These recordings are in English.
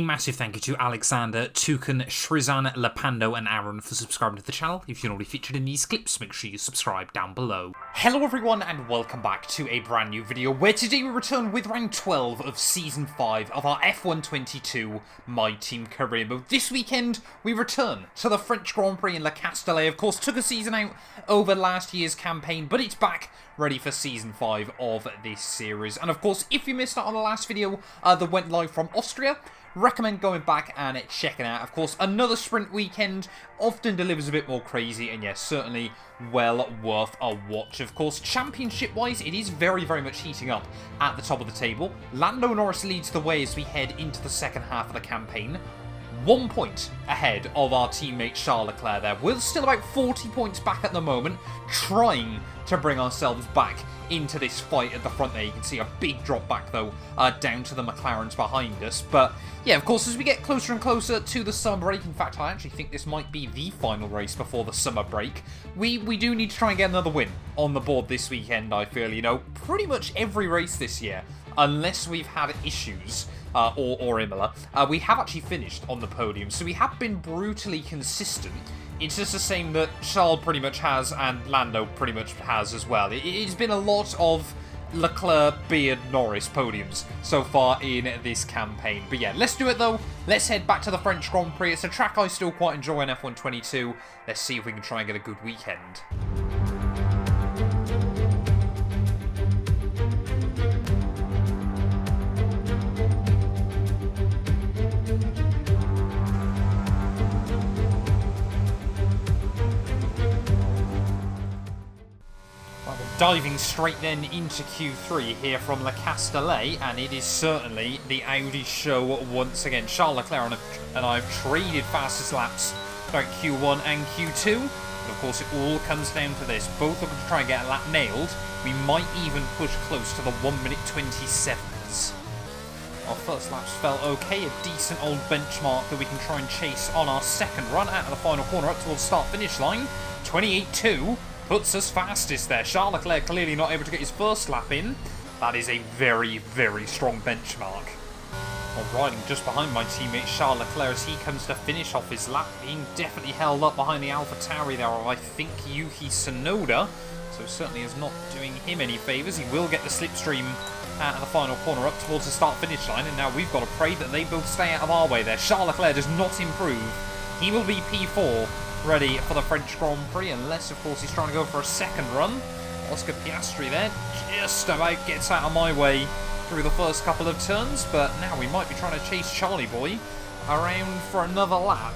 massive thank you to Alexander, Tukan, Shrizan, Lapando and Aaron for subscribing to the channel. If you're already featured in these clips, make sure you subscribe down below. Hello everyone and welcome back to a brand new video where today we return with round 12 of Season 5 of our F1 22 My Team Career Mode. This weekend we return to the French Grand Prix in Le Castellet. Of course, took a season out over last year's campaign, but it's back ready for Season 5 of this series. And of course, if you missed out on the last video that went live from Austria, recommend going back and checking out. Of course, another sprint weekend often delivers a bit more crazy, and yes, certainly well worth a watch. Of course, championship-wise, it is very, very much heating up at the top of the table. Lando Norris leads the way as we head into the second half of the campaign. 1 point ahead of our teammate Charles Leclerc there. We're still about 40 points back at the moment, trying to bring ourselves back into this fight at the front there. You can see a big drop back, though, down to the McLarens behind us. But, yeah, of course, as we get closer and closer to the summer break, in fact, I actually think this might be the final race before the summer break, we do need to try and get another win on the board this weekend, I feel. You know, pretty much every race this year, unless we've had issues, or Imola, we have actually finished on the podium, so we have been brutally consistent. It's just the same that Charles pretty much has and Lando pretty much has as well. It's been a lot of Leclerc, Beard, Norris podiums so far in this campaign. But yeah, let's do it though. Let's head back to the French Grand Prix. It's a track I still quite enjoy in F1 22. Let's see if we can try and get a good weekend. Diving straight then into Q3 here from Le Castellet, and it is certainly the Audi show once again. Charles Leclerc and I have traded fastest laps throughout Q1 and Q2. And of course, it all comes down to this. Both are going to try and get a lap nailed. We might even push close to the 1 minute 27s. Our first laps felt okay, a decent old benchmark that we can try and chase on our second run out of the final corner up towards start-finish line. 28.2. Puts us fastest there. Charles Leclerc clearly not able to get his first lap in. That is a very, very strong benchmark. Well, riding just behind my teammate Charles Leclerc as he comes to finish off his lap, being definitely held up behind the AlphaTauri there, or I think Yuki Tsunoda. So certainly is not doing him any favours. He will get the slipstream out of the final corner up towards the start-finish line, and now we've got to pray that they both stay out of our way there. Charles Leclerc does not improve. He will be P4. Ready for the French Grand Prix, unless, of course, he's trying to go for a second run. Oscar Piastri there just about gets out of my way through the first couple of turns, but now we might be trying to chase Charlie Boy around for another lap.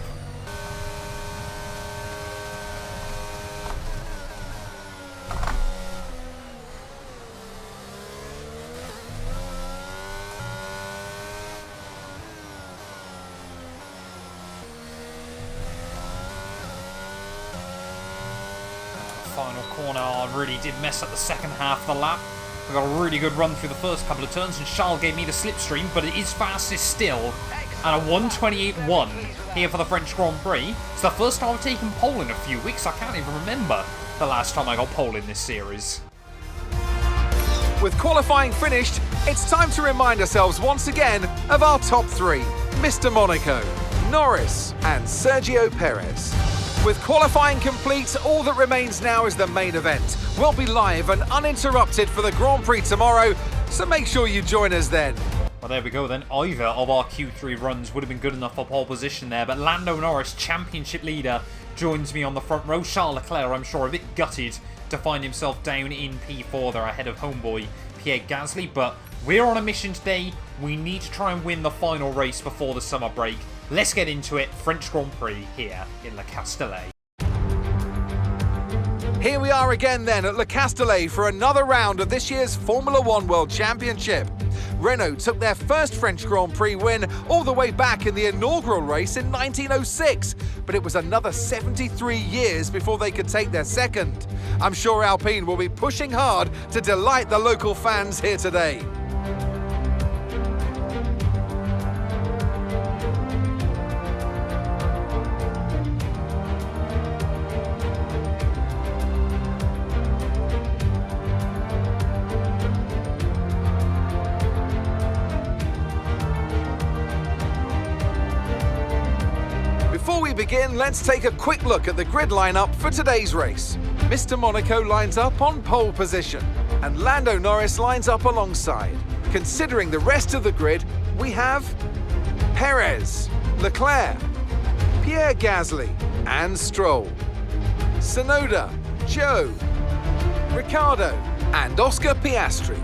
Final corner really did mess up the second half of the lap. We got a really good run through the first couple of turns, and Charles gave me the slipstream, but it is fastest still. And a 1:28.1 here for the French Grand Prix. It's the first time I've taken pole in a few weeks. I can't even remember the last time I got pole in this series. With qualifying finished, it's time to remind ourselves once again of our top three: Mr. Monaco, Norris, and Sergio Perez. With qualifying complete, all that remains now is the main event. We'll be live and uninterrupted for the Grand Prix tomorrow, so make sure you join us then. Well, there we go then. Either of our Q3 runs would have been good enough for pole position there, but Lando Norris, championship leader, joins me on the front row. Charles Leclerc, I'm sure, a bit gutted to find himself down in P4 there ahead of homeboy Pierre Gasly, but we're on a mission today. We need to try and win the final race before the summer break. Let's get into it. French Grand Prix here in Le Castellet. Here we are again then at Le Castellet for another round of this year's Formula One World Championship. Renault took their first French Grand Prix win all the way back in the inaugural race in 1906, but it was another 73 years before they could take their second. I'm sure Alpine will be pushing hard to delight the local fans here today. Before we begin, let's take a quick look at the grid lineup for today's race. Mr. Monaco lines up on pole position, and Lando Norris lines up alongside. Considering the rest of the grid, we have Perez, Leclerc, Pierre Gasly, and Stroll, Tsunoda, Joe, Ricciardo, and Oscar Piastri,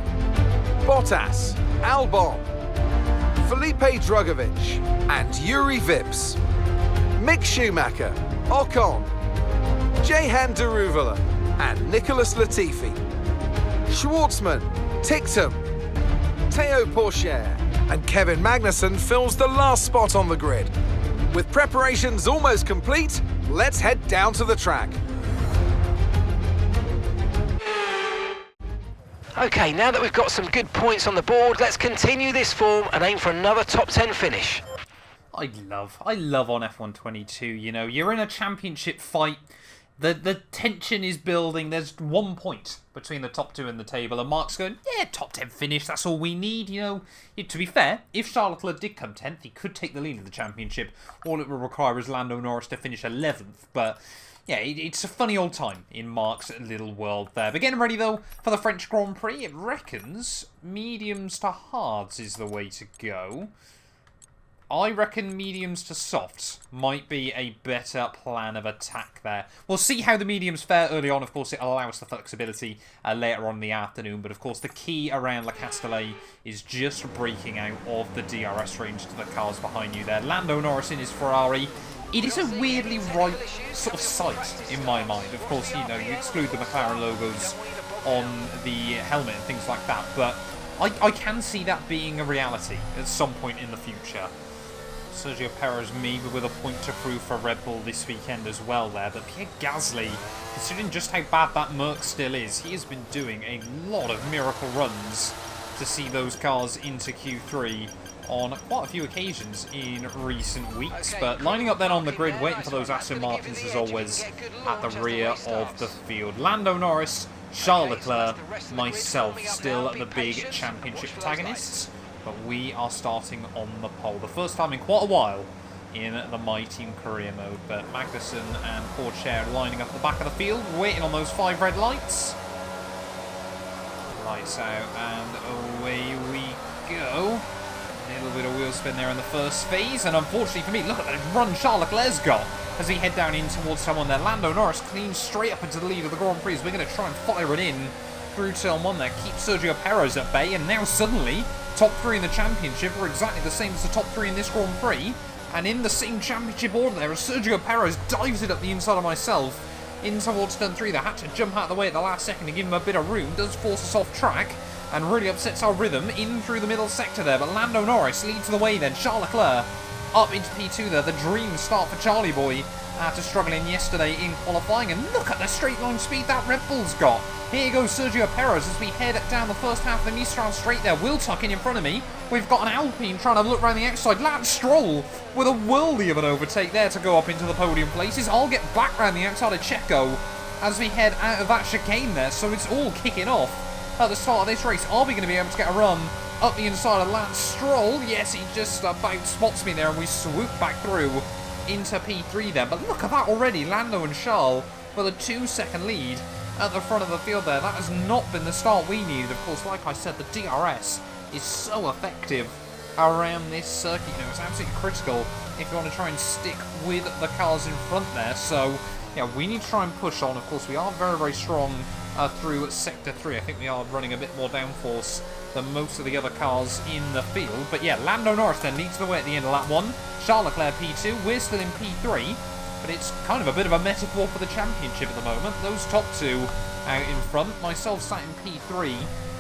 Bottas, Albon, Felipe Drugovich, and Yuri Vips, Mick Schumacher, Ocon, Jehan Daruvala, and Nicholas Latifi, Schwartzman, Ticktum, Théo Pourchaire, and Kevin Magnussen fills the last spot on the grid. With preparations almost complete, let's head down to the track. Okay, now that we've got some good points on the board, let's continue this form and aim for another top 10 finish. I love on F122, you know, you're in a championship fight, the tension is building, there's 1 point between the top two in the table, and Mark's going, yeah, top 10 finish, that's all we need, you know. To be fair, if Charles Leclerc did come 10th, he could take the lead of the championship. All it would require is Lando Norris to finish 11th, but yeah, it's a funny old time in Mark's little world there. But getting ready, though, for the French Grand Prix, it reckons mediums to hards is the way to go. I reckon mediums to softs might be a better plan of attack there. We'll see how the mediums fare early on. Of course, it allows the flexibility later on in the afternoon. But, of course, the key around Le Castellet is just breaking out of the DRS range to the cars behind you there. Lando Norris in his Ferrari. It is a weirdly right sort of sight in my mind. Of course, you know, you exclude the McLaren logos on the helmet and things like that. But I can see that being a reality at some point in the future. Sergio Perez maybe with a point to prove for Red Bull this weekend as well there. But Pierre Gasly, considering just how bad that Merc still is, he has been doing a lot of miracle runs to see those cars into Q3 on quite a few occasions in recent weeks. But lining up then on the grid, waiting for those Aston Martins as always at the rear of the field. Lando Norris, Charles Leclerc, myself, still the big championship protagonists. But we are starting on the pole. The first time in quite a while in the My Team career mode. But Magnussen and Pourchaire lining up the back of the field, waiting on those 5 red lights. Lights out and away we go. A little bit of wheel spin there in the first phase. And unfortunately for me, look at that run Charles Leclerc's got as he head down in towards someone there. Lando Norris clean straight up into the lead of the Grand Prix. We're going to try and fire it in through turn 1 there. Keep Sergio Perez at bay. And now suddenly, top 3 in the championship are exactly the same as the top 3 in this Grand Prix. And in the same championship order there, as Sergio Perez dives it up the inside of myself in towards turn 3. They had to jump out of the way at the last second to give him a bit of room. Does force us off track and really upsets our rhythm in through the middle sector there. But Lando Norris leads the way then. Charles Leclerc up into P2 there. The dream start for Charlie Boy after struggling yesterday in qualifying. And look at the straight line speed that Red Bull's got. Here goes Sergio Perez as we head down the first half of the Mistral straight there. Will tucking in front of me. We've got an Alpine trying to look around the outside. Lance Stroll with a worldly of an overtake there to go up into the podium places. I'll get back round the outside of Checo as we head out of that chicane there. So it's all kicking off at the start of this race. Are we going to be able to get a run up the inside of Lance Stroll? Yes, he just about spots me there and we swoop back through into P3 there. But look at that already. Lando and Charles with a 2-second lead at the front of the field there. That has not been the start we needed. Of course, like I said, the DRS is so effective around this circuit. You know, it's absolutely critical if you want to try and stick with the cars in front there. So, yeah, we need to try and push on. Of course, we are very, very strong through Sector 3. I think we are running a bit more downforce than most of the other cars in the field. But yeah, Lando Norris then leads the way at the end of lap 1. Charles Leclerc P2. We're still in P3. But it's kind of a bit of a metaphor for the championship at the moment. Those top 2 out in front. Myself sat in P3,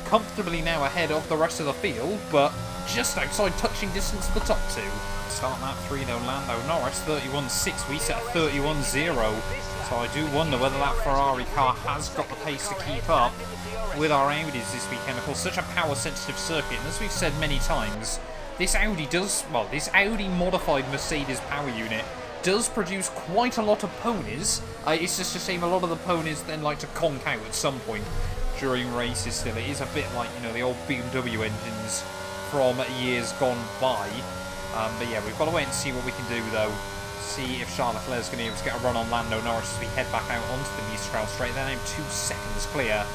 comfortably now ahead of the rest of the field, but just outside touching distance of the top 2. Start lap 3 though, Lando Norris, 31.6. We set a 31.0. So I do wonder whether that Ferrari car has got the pace to keep up with our Audis this weekend. Of course, such a power-sensitive circuit, and as we've said many times, this Audi modified Mercedes power unit does produce quite a lot of ponies. It's just a shame a lot of the ponies then like to conk out at some point during races still. It is a bit like, you know, the old BMW engines from years gone by. But yeah, we've got to wait and see what we can do though. See if Charles Leclerc is going to be able to get a run on Lando Norris as we head back out onto the Mistral straight. They're now 2 seconds clear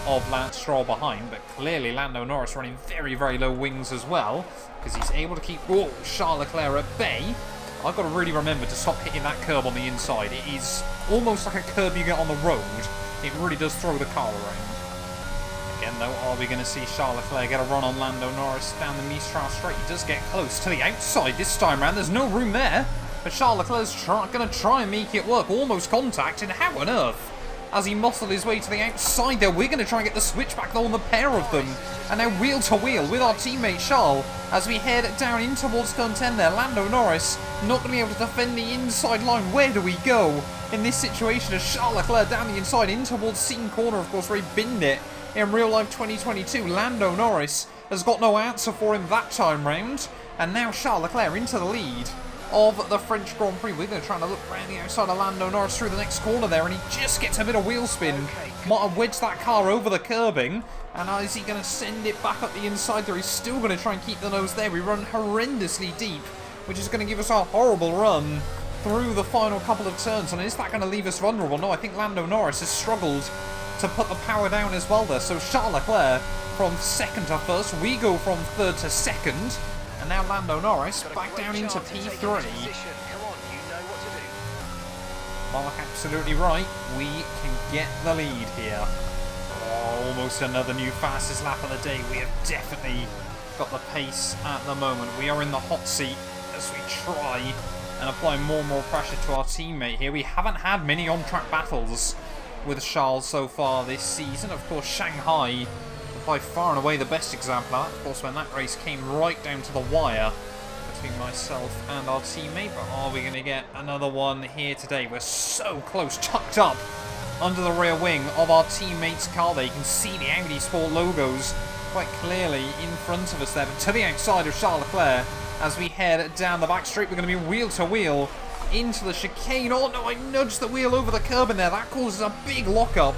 of Lance Stroll behind, but clearly Lando Norris running very, very low wings as well, because he's able to keep Charles Leclerc at bay. I've got to really remember to stop hitting that curb on the inside. It is almost like a curb you get on the road. It really does throw the car around. Again, though, are we going to see Charles Leclerc get a run on Lando Norris down the Mistral straight? He does get close to the outside this time round. There's no room there, but Charles Leclerc's going to try and make it work. Almost contact, and how on earth? As he muscled his way to the outside there, we're going to try and get the switch back on the pair of them. And now wheel to wheel with our teammate Charles as we head down in towards turn 10 there. Lando Norris not going to be able to defend the inside line. Where do we go in this situation as Charles Leclerc down the inside in towards Seam Corner, of course, where he binned it in real life 2022. Lando Norris has got no answer for him that time round. And now Charles Leclerc into the lead of the French Grand Prix. We're going to try and look around the outside of Lando Norris through the next corner there, and he just gets a bit of wheel spin. Might have wedged that car over the curbing, and is he going to send it back up the inside there? He's still going to try and keep the nose there. We run horrendously deep, which is going to give us a horrible run through the final couple of turns. And is that going to leave us vulnerable? No, I think Lando Norris has struggled to put the power down as well there. So Charles Leclerc from second to first. We go from third to second. And now Lando Norris back down into P3. Mark absolutely right. We can get the lead here. Oh, almost another new fastest lap of the day. We have definitely got the pace at the moment. We are in the hot seat as we try and apply more and more pressure to our teammate here. We haven't had many on-track battles with Charles so far this season. Of course, Shanghai, by far and away the best example of that. Of course, when that race came right down to the wire between myself and our teammate. But are we going to get another one here today? We're so close, tucked up under the rear wing of our teammate's car there. You can see the Audi Sport logos quite clearly in front of us there. But to the outside of Charles Leclerc as we head down the back straight. We're going to be wheel to wheel into the chicane. Oh no, I nudged the wheel over the curb in there. That causes a big lockup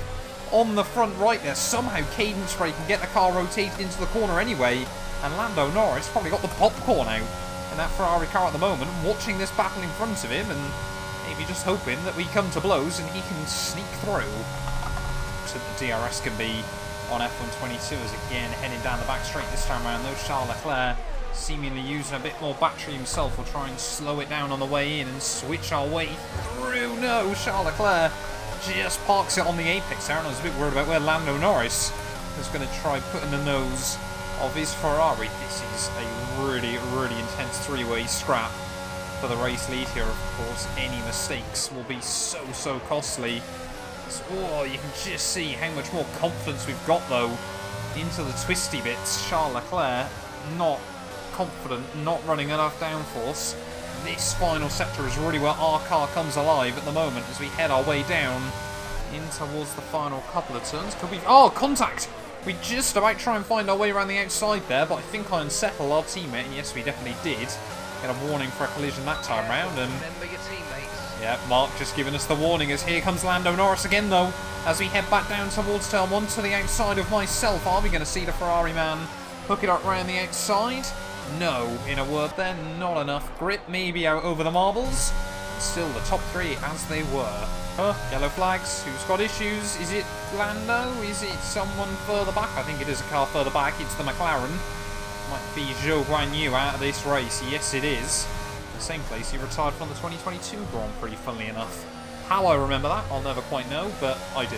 on the front right there. Somehow Cadence Spray can get the car rotated into the corner anyway, and Lando Norris probably got the popcorn out in that Ferrari car at the moment, watching this battle in front of him and maybe just hoping that we come to blows and he can sneak through. So the DRS can be on F122 as again heading down the back straight this time around, though Charles Leclerc seemingly using a bit more battery himself. Will try and slow it down on the way in and switch our way through. No, Charles Leclerc just parks it on the apex there, and I was a bit worried about where Lando Norris was going to try putting the nose of his Ferrari. This is a really, really intense three-way scrap for the race lead here, of course. Any mistakes will be so, so costly. Oh, you can just see how much more confidence we've got, though, into the twisty bits. Charles Leclerc not confident, not running enough downforce. This final sector is really where our car comes alive at the moment as we head our way down in towards the final couple of turns. Could we... Oh, contact! We just about try and find our way around the outside there, but I think I unsettled our teammate, and yes, we definitely did. Get a warning for a collision that time round, and... Remember your teammates. Yeah, Mark just giving us the warning as here comes Lando Norris again, though, as we head back down towards turn 1 to the outside of myself. Are we going to see the Ferrari man hook it up round the outside? No, in a word then, not enough grip, maybe out over the marbles. Still the top three as they were. Yellow flags, who's got issues? Is it Lando? Is it someone further back? I think it is a car further back, it's the McLaren. Might be Zhou Guanyu out of this race, yes it is. The same place he retired from the 2022 Grand Prix, funnily enough. How I remember that, I'll never quite know, but I do.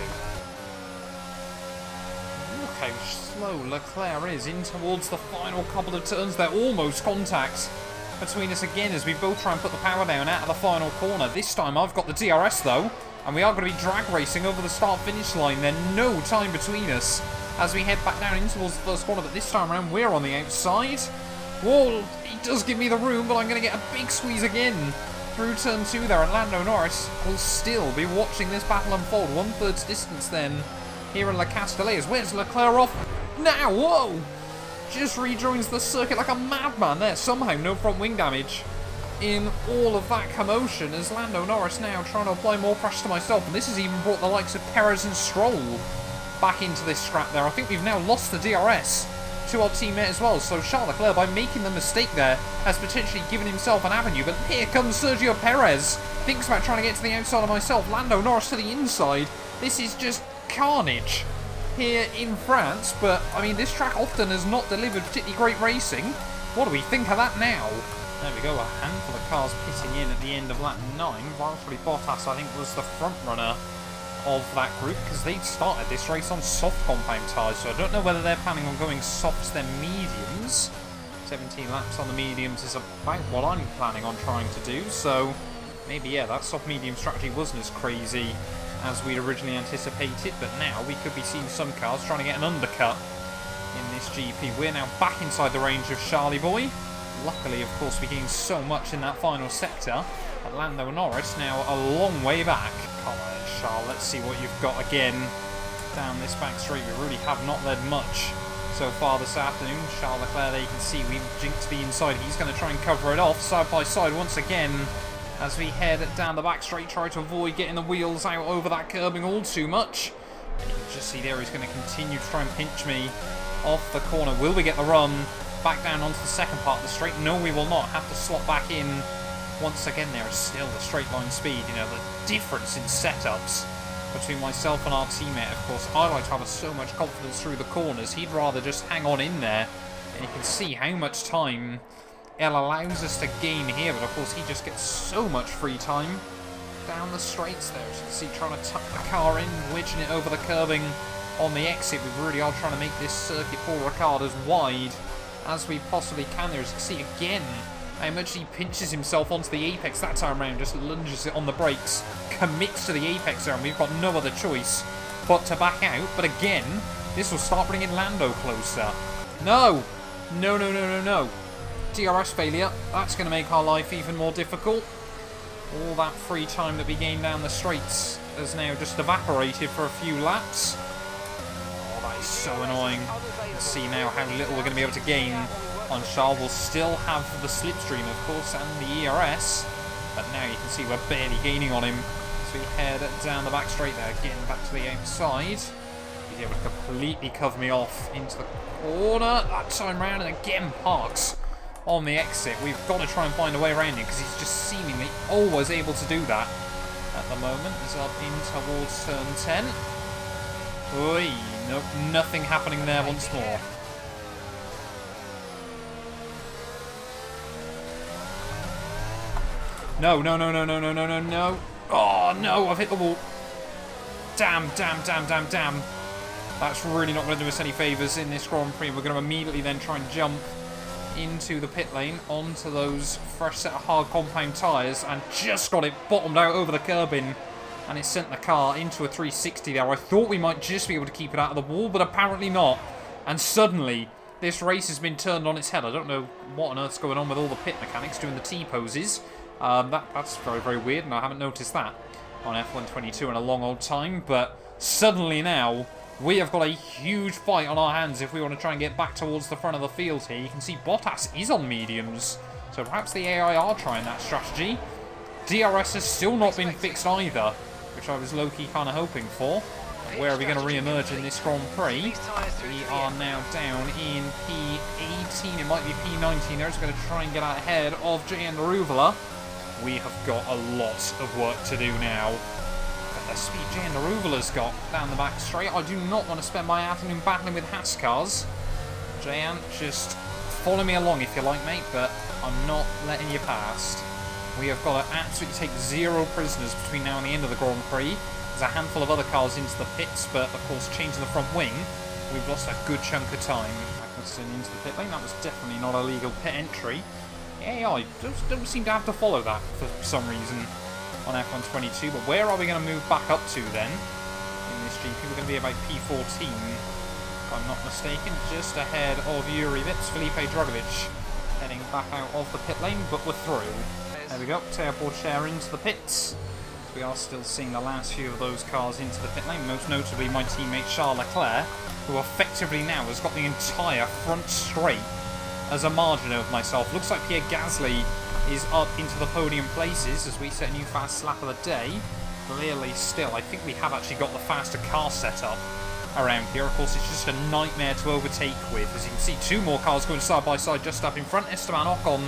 Look how slow Leclerc is in towards the final couple of turns. They're almost contact between us again as we both try and put the power down out of the final corner. This time I've got the DRS though, and we are going to be drag racing over the start-finish line. There's no time between us as we head back down in towards the first corner, but this time around we're on the outside. Whoa, he does give me the room, but I'm going to get a big squeeze again through turn 2 there, and Lando Norris will still be watching this battle unfold. 1/3 distance then here in Le Castellet. Where's Leclerc off? Now, whoa! Just rejoins the circuit like a madman there. Somehow no front wing damage in all of that commotion as Lando Norris now trying to apply more pressure to myself. And this has even brought the likes of Perez and Stroll back into this scrap there. I think we've now lost the DRS to our teammate as well. So Charles Leclerc, by making the mistake there, has potentially given himself an avenue. But here comes Sergio Perez. Thinks about trying to get to the outside of myself. Lando Norris to the inside. This is just carnage here in France. But, I mean, this track often has not delivered particularly great racing. What do we think of that now? There we go, a handful of cars pitting in at the end of lap 9. Valtteri Bottas, I think, was the front runner of that group, because they started this race on soft compound tyres, so I don't know whether they're planning on going softs then mediums. 17 laps on the mediums is about what I'm planning on trying to do, so maybe, yeah, that soft medium strategy wasn't as crazy as we'd originally anticipated, but now we could be seeing some cars trying to get an undercut in this GP. We're now back inside the range of Charlie Boy. Luckily, of course, we gained so much in that final sector. But Lando Norris now a long way back. Come on, Charles, let's see what you've got again down this back straight. We really have not led much so far this afternoon. Charles Leclerc, there you can see we've jinked the inside. He's going to try and cover it off side by side once again as we head down the back straight, try to avoid getting the wheels out over that curbing all too much. And you can just see there he's going to continue to try and pinch me off the corner. Will we get the run back down onto the second part of the straight? No, we will not. Have to slot back in. Once again, there is still the straight line speed. You know, the difference in setups between myself and our teammate. Of course, I like to have so much confidence through the corners. He'd rather just hang on in there. And you can see how much time it allows us to gain here. But of course, he just gets so much free time down the straights there. As you can see, trying to tuck the car in, wedging it over the curbing on the exit. We really are trying to make this circuit for Ricciardo as wide as we possibly can there. As you can see again how much he pinches himself onto the apex that time around, just lunges it on the brakes, commits to the apex there, and we've got no other choice but to back out. But again, this will start bringing Lando closer. No! No, no, no, no, no. DRS failure. That's going to make our life even more difficult. All that free time that we gained down the straights has now just evaporated for a few laps. Oh, that is so annoying. Let's see now how little we're going to be able to gain on Charles. We'll still have the slipstream, of course, and the ERS, but now you can see we're barely gaining on him. So we head down the back straight there, getting back to the outside. He's able to completely cover me off into the corner that time round, and again parks on the exit. We've got to try and find a way around him, because he's just seemingly always able to do that. At the moment, is up in towards turn 10. Oi, nope, nothing happening there once more. No, no, no, no, no, no, no, no, no. Oh, no, I've hit the wall. Damn, damn, damn, damn, damn. That's really not going to do us any favours in this Grand Prix. We're going to immediately then try and jump into the pit lane onto those fresh set of hard compound tyres, and just got it bottomed out over the curbing, and it sent the car into a 360 there. I thought we might just be able to keep it out of the wall, but apparently not. And suddenly, this race has been turned on its head. I don't know what on earth's going on with all the pit mechanics doing the T-poses. That's very, very weird, and I haven't noticed that on F122 in a long old time. But suddenly now, we have got a huge fight on our hands if we want to try and get back towards the front of the field here. You can see Bottas is on mediums, so perhaps the AI are trying that strategy. DRS has still not been fixed either, which I was low-key kind of hoping for. Where are we going to re-emerge in this Grand Prix? We are now down in P18, it might be P19 there. It's going to try and get out ahead of Jehan Daruvula. We have got a lot of work to do now. But the speed Jehan Daruvala's got down the back straight, I do not want to spend my afternoon battling with Haas cars. Jehan, just follow me along if you like, mate, but I'm not letting you past. We have got to absolutely take zero prisoners between now and the end of the Grand Prix. There's a handful of other cars into the pits, but of course changing the front wing, we've lost a good chunk of time. Magnussen into the pit lane, that was definitely not a legal pit entry. The AI don't seem to have to follow that for some reason on F122, but where are we going to move back up to then? In this GP, we're going to be about P14, if I'm not mistaken, just ahead of Yuri Vips, Felipe Drugovich heading back out of the pit lane, but we're through. There we go, Tearport share into the pits. We are still seeing the last few of those cars into the pit lane, most notably my teammate Charles Leclerc, who effectively now has got the entire front straight as a margin of myself. Looks like Pierre Gasly is up into the podium places as we set a new fast lap of the day. Clearly still, I think we have actually got the faster car setup around here. Of course, it's just a nightmare to overtake with. As you can see, two more cars going side by side just up in front. Esteban Ocon,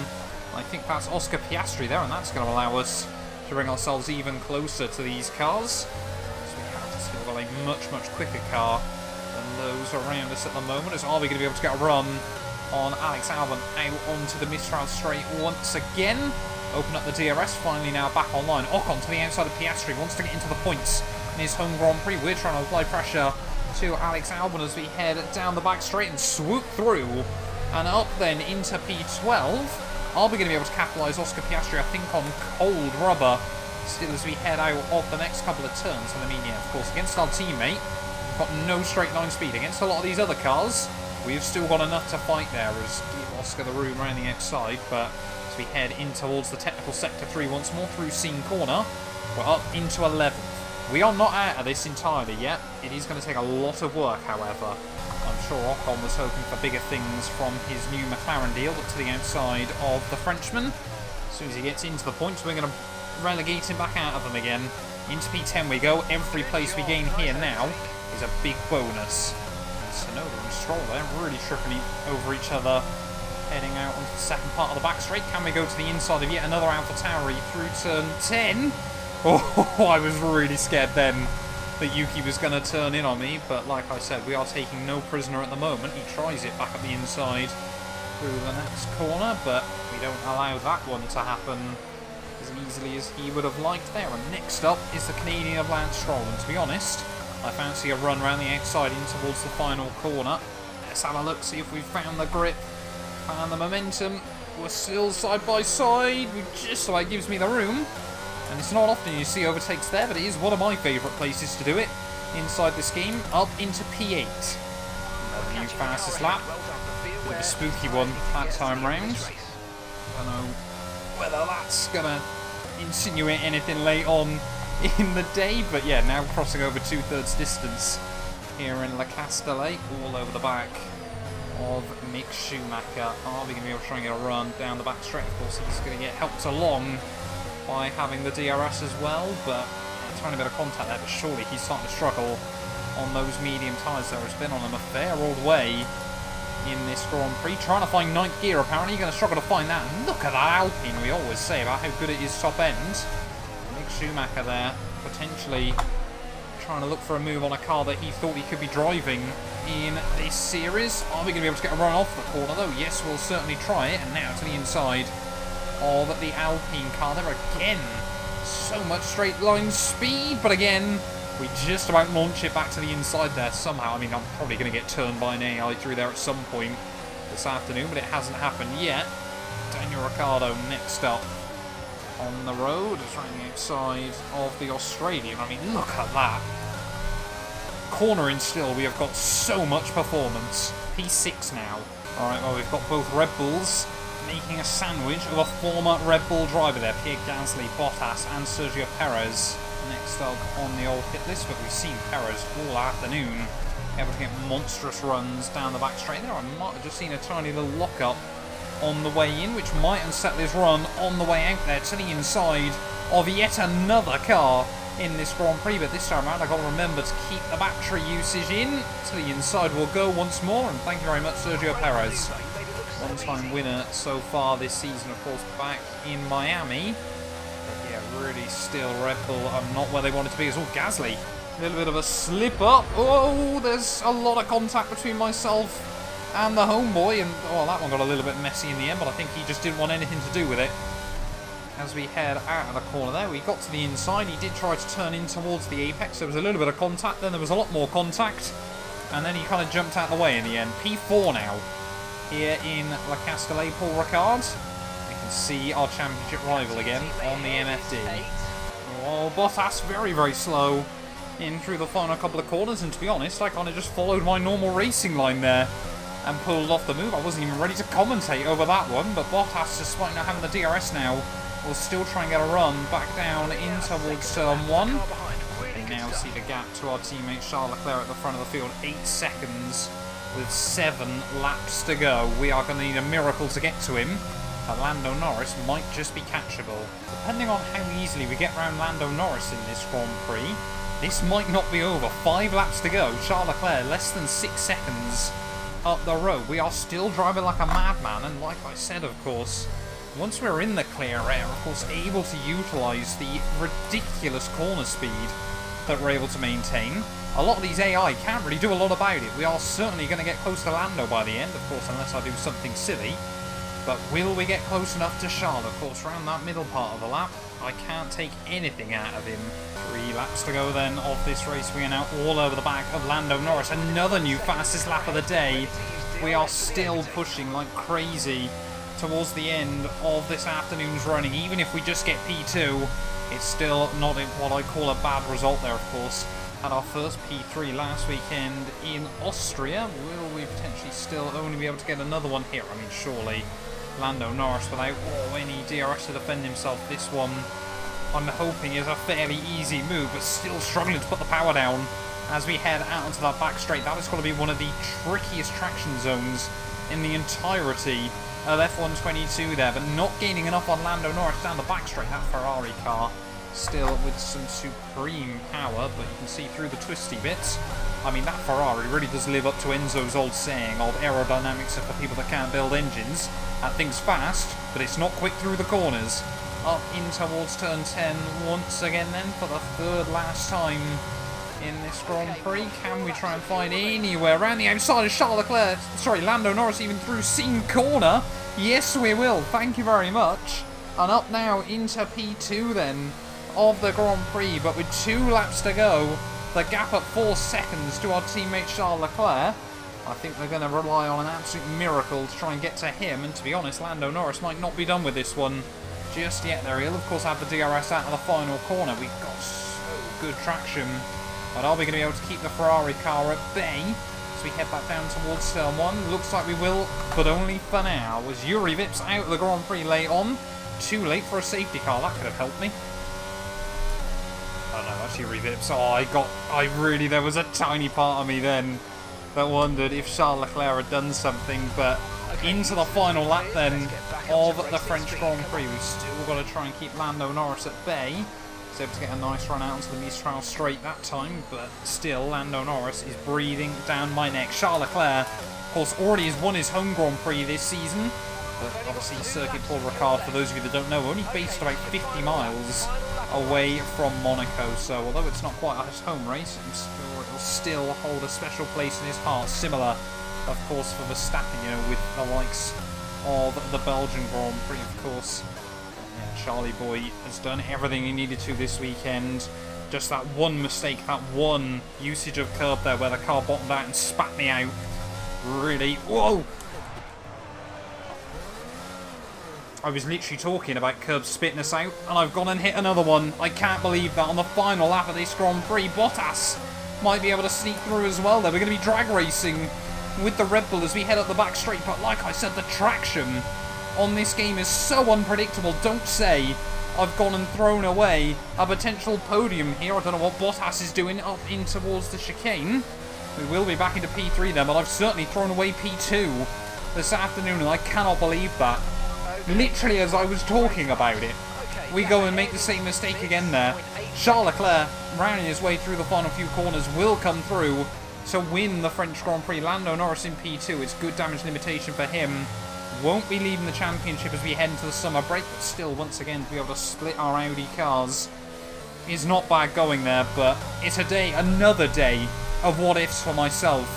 I think that's Oscar Piastri there, and that's going to allow us to bring ourselves even closer to these cars. So we have still got a much, much quicker car than those around us at the moment. As are we going to be able to get a run on Alex Albon out onto the Mistral straight once again? Open up the DRS, finally now back online. Ocon to the outside of Piastri, wants to get into the points in his home Grand Prix. We're trying to apply pressure to Alex Albon as we head down the back straight and swoop through and up then into P12. Are we going to be able to capitalise Oscar Piastri, I think, on cold rubber still as we head out of the next couple of turns? And I mean, yeah, of course, against our teammate, we've got no straight line speed. Against a lot of these other cars, we've still got enough to fight there as give Oscar the room around the outside. But as we head in towards the technical sector 3 once more through Scene Corner, we're up into 11th. We are not out of this entirely yet. It is going to take a lot of work, however. I'm sure Ocon was hoping for bigger things from his new McLaren deal, but to the outside of the Frenchman. As soon as he gets into the points, we're going to relegate him back out of them again. Into P10 we go. Every place we gain here now is a big bonus. And Tsunoda and Stroll there really tripping over each other, heading out onto the second part of the back straight. Can we go to the inside of yet another AlphaTauri through turn 10? Oh, I was really scared then that Yuki was going to turn in on me, but like I said, we are taking no prisoner at the moment. He tries it back up the inside through the next corner, but we don't allow that one to happen as easily as he would have liked there. And next up is the Canadian of Lance Stroll, and to be honest, I fancy a run around the outside in towards the final corner. Let's have a look, see if we've found the grip, found the momentum. We're still side by side, just so it gives me the room. And it's not often you see overtakes there, but it is one of my favourite places to do it inside this game. Up into P8. Another new fastest lap. Bit of a spooky one that time round. I don't know whether that's going to insinuate anything late on in the day, but yeah, now crossing over 2/3 distance here in Le Castellet, all over the back of Mick Schumacher. Are we going to be able to try and get a run down the back straight? Of course, he's going to get helped along by having the DRS as well, but a tiny bit of contact there, but surely he's starting to struggle on those medium tyres there. Has been on him a fair old way in this Grand Prix. Trying to find 9th gear, apparently. You're going to struggle to find that. And look at that Alpine we always say about how good it is top end. Mick Schumacher there, potentially trying to look for a move on a car that he thought he could be driving in this series. Are we going to be able to get a run off the corner though? Yes, we'll certainly try it. And now to the inside of the Alpine car there again. So much straight line speed, but again, we just about launch it back to the inside there somehow. I mean, I'm probably going to get turned by an AI through there at some point this afternoon, but it hasn't happened yet. Daniel Ricciardo next up on the road, just around the outside of the Australian. I mean, look at that. Cornering still, we have got so much performance. P6 now. Alright, well, we've got both Red Bulls making a sandwich of a former Red Bull driver there, Pierre Gasly, Bottas and Sergio Perez next up on the old hit list, but we've seen Perez all afternoon able to get monstrous runs down the back straight there. I might have just seen a tiny little lock-up on the way in, which might unsettle his run on the way out there to the inside of yet another car in this Grand Prix, but this time around I've got to remember to keep the battery usage in. To the inside we'll go once more, and thank you very much, Sergio Perez. One-time winner so far this season, of course, back in Miami. But yeah, really still Red Bull are not where they wanted to be. It's all Gasly. A little bit of a slip up. Oh, there's a lot of contact between myself and the homeboy, and oh, that one got a little bit messy in the end, but I think he just didn't want anything to do with it. As we head out of the corner there, we got to the inside. He did try to turn in towards the apex. There was a little bit of contact, then there was a lot more contact, and then he kind of jumped out of the way in the end. P4 now here in Le Castellet, Paul Ricard. We can see our championship rival again on the MFD. Oh, Bottas very, very slow in through the final couple of corners, and to be honest, I kind of just followed my normal racing line there and pulled off the move. I wasn't even ready to commentate over that one, but Bottas, despite not having the DRS now, will still try and get a run back down in towards turn 1. We now see the gap to our teammate Charles Leclerc at the front of the field, 8 seconds with 7 laps to go. We are going to need a miracle to get to him. Lando Norris might just be catchable. Depending on how easily we get around Lando Norris in this Grand Prix, This might not be over. 5 laps to go. Charles Leclerc, less than 6 seconds up the road. We are still driving like a madman, and like I said, of course, once we're in the clear air, of course, able to utilise the ridiculous corner speed that we're able to maintain. A lot of these AI can't really do a lot about it. We are certainly going to get close to Lando by the end, of course, unless I do something silly. But will we get close enough to Charles? Of course, around that middle part of the lap, I can't take anything out of him. 3 laps to go then of this race. We are now all over the back of Lando Norris. Another new fastest lap of the day. We are still pushing like crazy towards the end of this afternoon's running. Even if we just get P2, it's still not what I call a bad result there, of course. Had our first P3 last weekend in Austria. Will we potentially still only be able to get another one here? I mean, surely Lando Norris without any DRS to defend himself. This one, I'm hoping, is a fairly easy move, but still struggling to put the power down as we head out onto that back straight. That is going to be one of the trickiest traction zones in the entirety of F122 there, but not gaining enough on Lando Norris down the back straight. That Ferrari car still with some supreme power, but you can see through the twisty bits. I mean, that Ferrari really does live up to Enzo's old saying of aerodynamics are for people that can't build engines. That thing's fast, but it's not quick through the corners. Up in towards turn 10 once again then for the 3rd last time in this Grand Prix. Can we try and find anywhere around the outside of Charles Leclerc? Sorry, Lando Norris even through seam corner. Yes, we will. Thank you very much. And up now into P2 then of the Grand Prix, but with 2 laps to go, the gap at 4 seconds to our teammate Charles Leclerc. I think they're going to rely on an absolute miracle to try and get to him, and to be honest, Lando Norris might not be done with this one just yet there. He'll of course have the DRS out of the final corner. We've got so good traction, but are we going to be able to keep the Ferrari car at bay as we head back down towards turn 1? Looks like we will, but only for now, as Yuri Vips out of the Grand Prix late on. Too late for a safety car. That could have helped me. Oh no, actually Revips. Oh, there was a tiny part of me then that wondered if Charles Leclerc had done something, but into the final lap then of the French Grand Prix. We've still got to try and keep Lando Norris at bay. He's able to get a nice run out onto the Mistral straight that time, but still Lando Norris is breathing down my neck. Charles Leclerc, of course, already has won his home Grand Prix this season, but obviously Circuit Paul Ricard, for those of you that don't know, only based about 50 miles away from Monaco, so although it's not quite his home race, it'll still hold a special place in his heart, similar of course for Verstappen, you know, with the likes of the Belgian Grand Prix, of course. Yeah, Charlie Boy has done everything he needed to this weekend. Just that one mistake, that one usage of curb there where the car bottomed out and spat me out. Really, whoa! I was literally talking about curb spitting us out, and I've gone and hit another one. I can't believe that on the final lap of this Grand Prix, Bottas might be able to sneak through as well there. We're going to be drag racing with the Red Bull as we head up the back straight, but like I said, the traction on this game is so unpredictable. Don't say I've gone and thrown away a potential podium here. I don't know what Bottas is doing up in towards the chicane. We will be back into P3 then, but I've certainly thrown away P2 this afternoon, and I cannot believe that. Literally as I was talking about it, we go and make the same mistake again there. Charles Leclerc, rounding his way through the final few corners, will come through to win the French Grand Prix. Lando Norris in P2, it's good damage limitation for him. Won't be leading the championship as we head into the summer break, but still, once again, to be able to split our Audi cars is not bad going there, but it's a day, another day of what ifs for myself.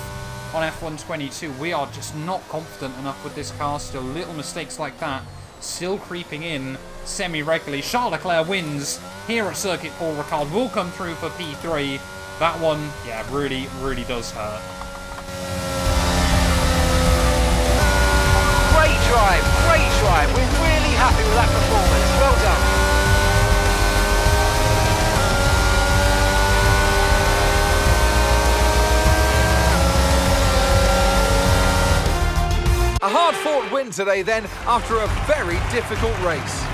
On F122, we are just not confident enough with this car still. Little mistakes like that still creeping in semi-regularly. Charles Leclerc wins here at Circuit Paul Ricard. Will come through for P3. That one, yeah, really, really does hurt. Great drive. We're really happy with that performance. Well done. A hard-fought win today then, after a very difficult race.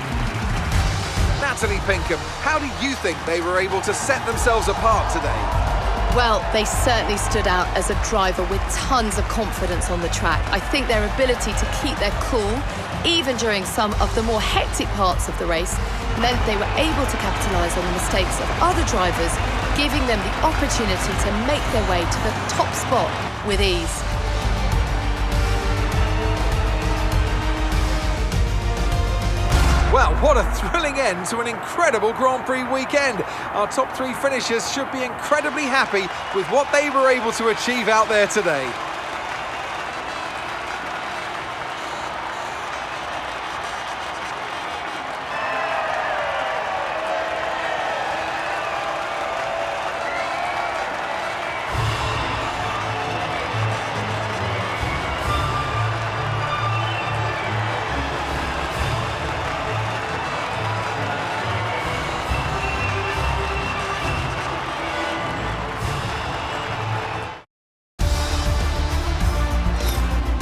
Natalie Pinkham, how do you think they were able to set themselves apart today? Well, they certainly stood out as a driver with tons of confidence on the track. I think their ability to keep their cool, even during some of the more hectic parts of the race, meant they were able to capitalise on the mistakes of other drivers, giving them the opportunity to make their way to the top spot with ease. Well, what a thrilling end to an incredible Grand Prix weekend. Our top 3 finishers should be incredibly happy with what they were able to achieve out there today.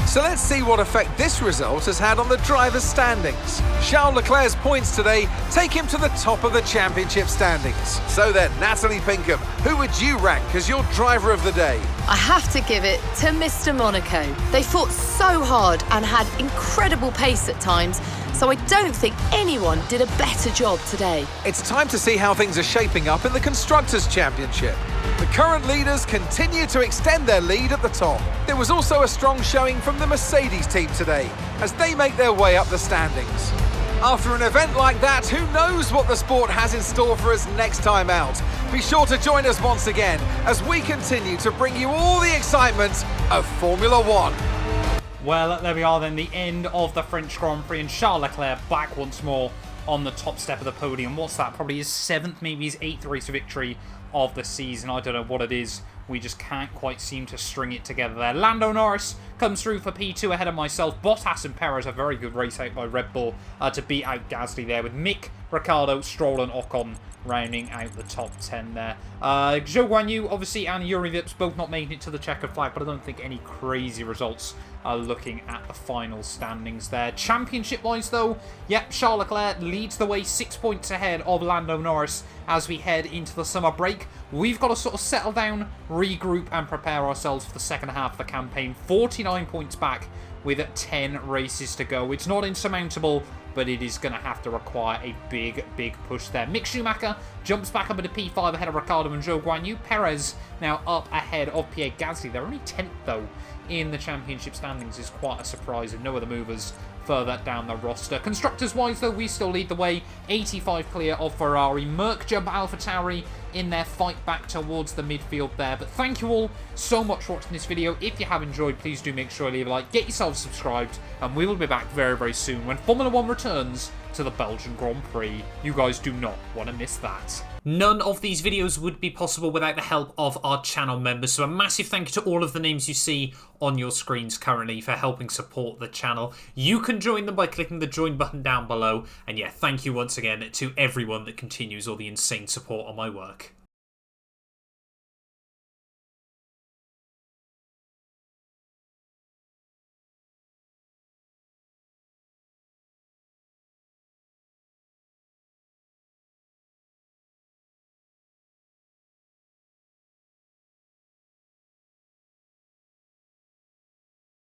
So let's see what effect this result has had on the drivers' standings. Charles Leclerc's points today take him to the top of the championship standings. So then, Natalie Pinkham, who would you rank as your driver of the day? I have to give it to Mr. Monaco. They fought so hard and had incredible pace at times, so I don't think anyone did a better job today. It's time to see how things are shaping up in the Constructors' Championship. The current leaders continue to extend their lead at the top. There was also a strong showing from the Mercedes team today as they make their way up the standings. After an event like that, who knows what the sport has in store for us next time out? Be sure to join us once again as we continue to bring you all the excitement of Formula One. Well, there we are then, the end of the French Grand Prix, and Charles Leclerc back once more on the top step of the podium. What's that? Probably his 7th, maybe his 8th race victory of the season. I don't know what it is. We just can't quite seem to string it together there. Lando Norris comes through for P2 ahead of myself. Bottas and Perez, a very good race out by Red Bull to beat out Gasly there, with Mick, Ricciardo, Stroll and Ocon rounding out the top 10 there. Zhou Guanyu, obviously, and Yuri Vips both not making it to the checkered flag, but I don't think any crazy results are looking at the final standings there. Championship-wise, though, yep, Charles Leclerc leads the way 6 points ahead of Lando Norris as we head into the summer break. We've got to sort of settle down, regroup, and prepare ourselves for the second half of the campaign. 49 points back with 10 races to go. It's not insurmountable, but it is going to have to require a big push there. Mick Schumacher jumps back up into P5 ahead of Ricciardo and Zhou Guanyu. Perez now up ahead of Pierre Gasly. They're only 10th, though, in the championship standings. Is quite a surprise, and no other movers further down the roster. Constructors-wise, though, we still lead the way. 85 clear of Ferrari. Merc jump AlphaTauri in their fight back towards the midfield there. But thank you all so much for watching this video. If you have enjoyed, please do make sure to leave a like, get yourselves subscribed, and we will be back very soon when Formula One returns to the Belgian Grand Prix. You guys do not want to miss that. None of these videos would be possible without the help of our channel members, so a massive thank you to all of the names you see on your screens currently for helping support the channel. You can join them by clicking the join button down below, and yeah, thank you once again to everyone that continues all the insane support on my work.